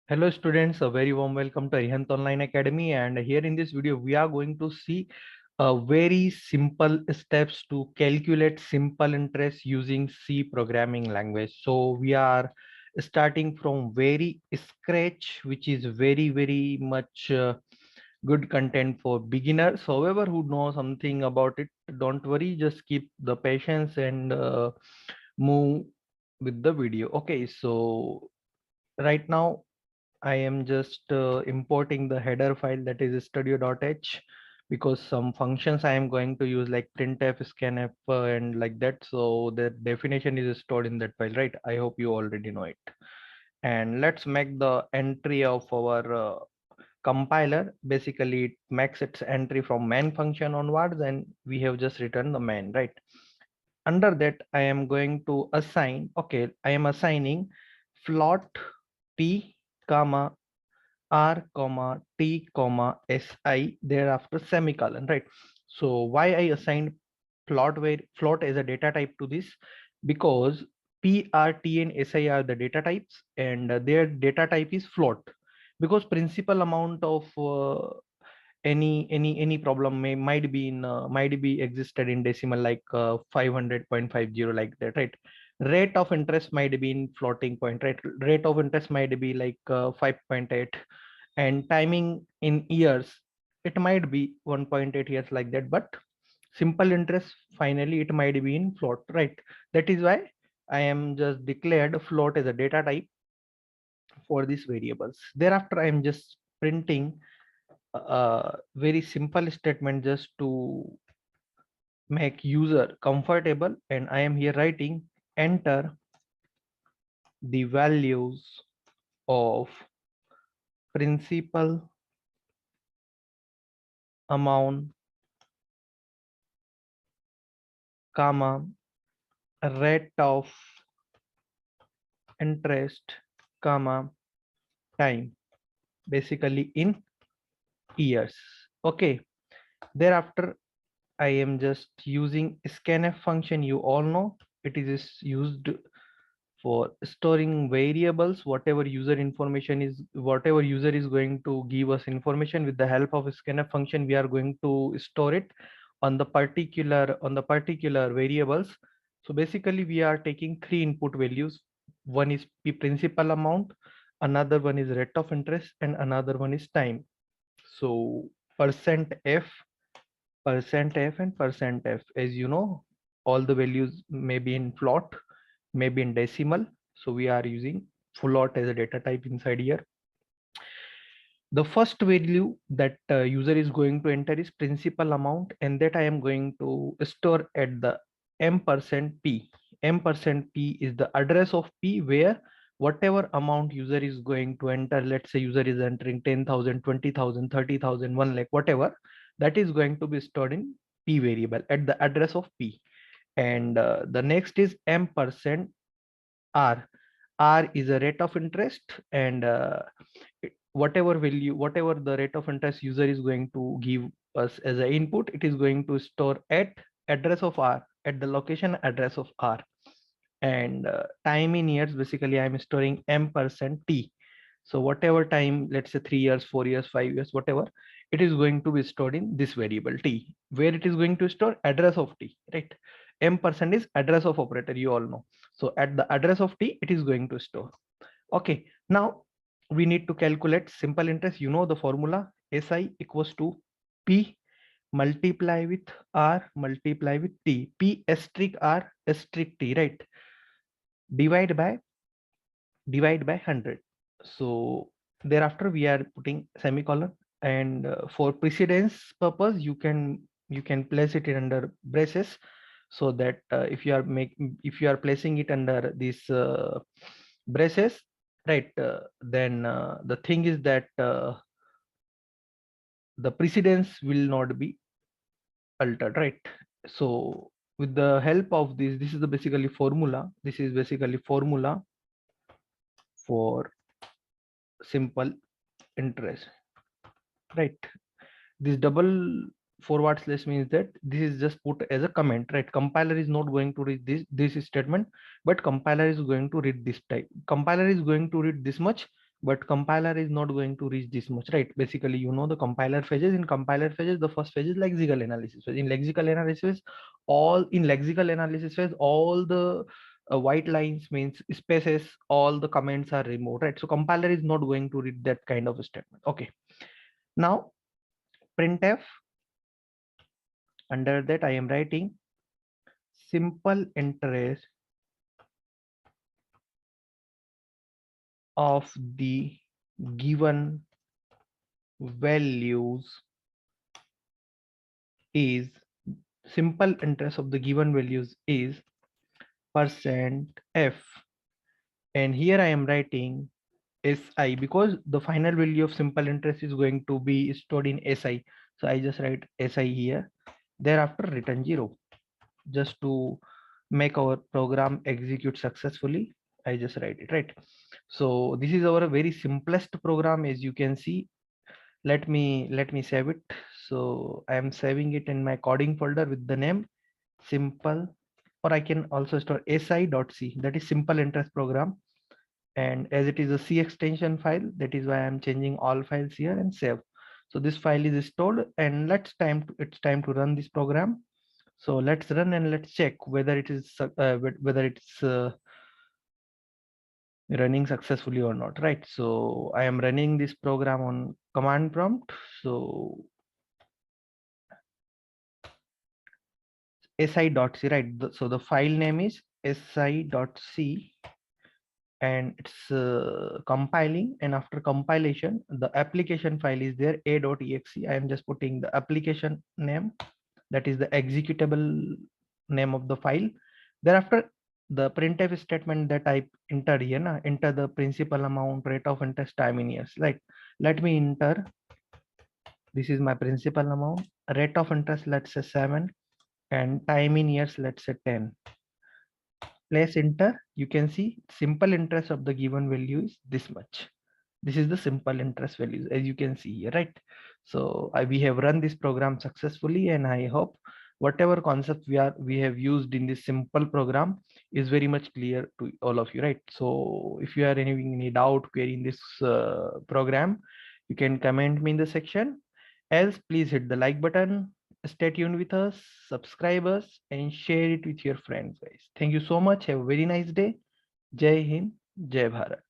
Hello students, a very warm welcome to Arihant Online Academy, and here in this video we are going to see very simple steps to calculate simple interest using C programming language. So we are starting from very scratch, which is very much good content for beginners. However, who know something about it, don't worry, just keep the patience and move with the video. Okay, so right now I am just importing the header file, that is studio.h, because some functions I am going to use like printf, scanf, and like that. So the definition is stored in that file, right? I hope you already know it. And let's make the entry of our compiler. Basically, it makes its entry from main function onwards, and we have just written the main, right? Under that, I am going to assign, okay, I am assigning float p comma r comma t comma si, thereafter semicolon, right? So why I assigned float as a data type to this? Because p, r, t and si are the data types, and their data type is float, because principal amount of any problem might be in might be existed in decimal, like 500.50, like that, right? Rate of interest might be in floating point, right? Rate of interest might be like 5.8, and timing in years, it might be 1.8 years, like that. But simple interest, finally it might be in float, right? That is why I am just declared float as a data type for these variables. Thereafter I am just printing a very simple statement just to make user comfortable, and I am here writing enter the values of principal amount comma rate of interest comma time, basically in years. Okay, thereafter I am just using scanf function. You all know it is used for storing variables. Whatever user information is, whatever user is going to give us information, with the help of scanf function we are going to store it on the particular variables. So basically we are taking three input values. One is the principal amount, another one is rate of interest, and another one is time. So percent f, percent f, and percent f, as you know, all the values may be in float, maybe in decimal. So we are using float as a data type inside here. The first value that user is going to enter is principal amount, and that I am going to store at the m% p. M% p is the address of p, where whatever amount user is going to enter, let's say user is entering 10,000, 20,000, 30,000, 1 lakh, whatever, that is going to be stored in p variable at the address of p. And the next is m% r. R is a rate of interest, and whatever value, whatever the rate of interest user is going to give us as an input, it is going to store at address of r, at the location address of r. And time in years, basically I'm storing m% t. So whatever time, let's say 3 years, 4 years, 5 years, whatever, it is going to be stored in this variable t, where it is going to store address of t, right? M% is address of operator, you all know. So at the address of t, it is going to store. Okay, now we need to calculate simple interest. You know the formula, SI equals to P multiply with R multiply with T. P asterisk R asterisk T, right? Divide by 100. So thereafter we are putting semicolon, and for precedence purpose you can place it in under braces, so that if you are placing it under these braces, right, then the thing is that the precedence will not be altered, right? So with the help of this is the basically formula. This is basically formula for simple interest, right? This double forward slash means that this is just put as a comment, right? Compiler is not going to read this statement, but compiler is going to read this type. Compiler is going to read this much, but compiler is not going to reach this much, right? Basically, you know, the compiler phases. In compiler phases, the first phase is lexical analysis phase. In lexical analysis, all the white lines means spaces, all the comments are removed, right? So compiler is not going to read that kind of a statement. Okay. Now printf, under that I am writing simple interest of the given values is, simple interest of the given values is %f, and here I am writing SI because the final value of simple interest is going to be stored in SI. So I just write SI here, thereafter return 0, just to make our program execute successfully. I just write it, right? So this is our very simplest program, as you can see. Let me save it. So I am saving it in my coding folder with the name simple, or I can also store si.c, that is simple interest program. And as it is a C extension file, that is why I'm changing all files here and save. So this file is stored, and it's time to run this program. So let's run and let's check whether it is running successfully or not, right? So I am running this program on command prompt. So si.c, right? So the file name is si.c, and it's compiling, and after compilation the application file is there, a.exe. I am just putting the application name, that is the executable name of the file. Thereafter the printf statement that I enter here, enter the principal amount, rate of interest, time in years. Like, let me enter, this is my principal amount, rate of interest, let's say 7, and time in years, let's say 10. Place enter, you can see simple interest of the given value is this much. This is the simple interest values, as you can see here, right? So we have run this program successfully, and I hope whatever concept we have used in this simple program is very much clear to all of you, right? So if you are having any doubt, query in this program, you can comment me in the section. Else, please hit the like button, stay tuned with us, subscribe us, and share it with your friends, guys. Thank you so much. Have a very nice day. Jai Hind, Jai Bharat.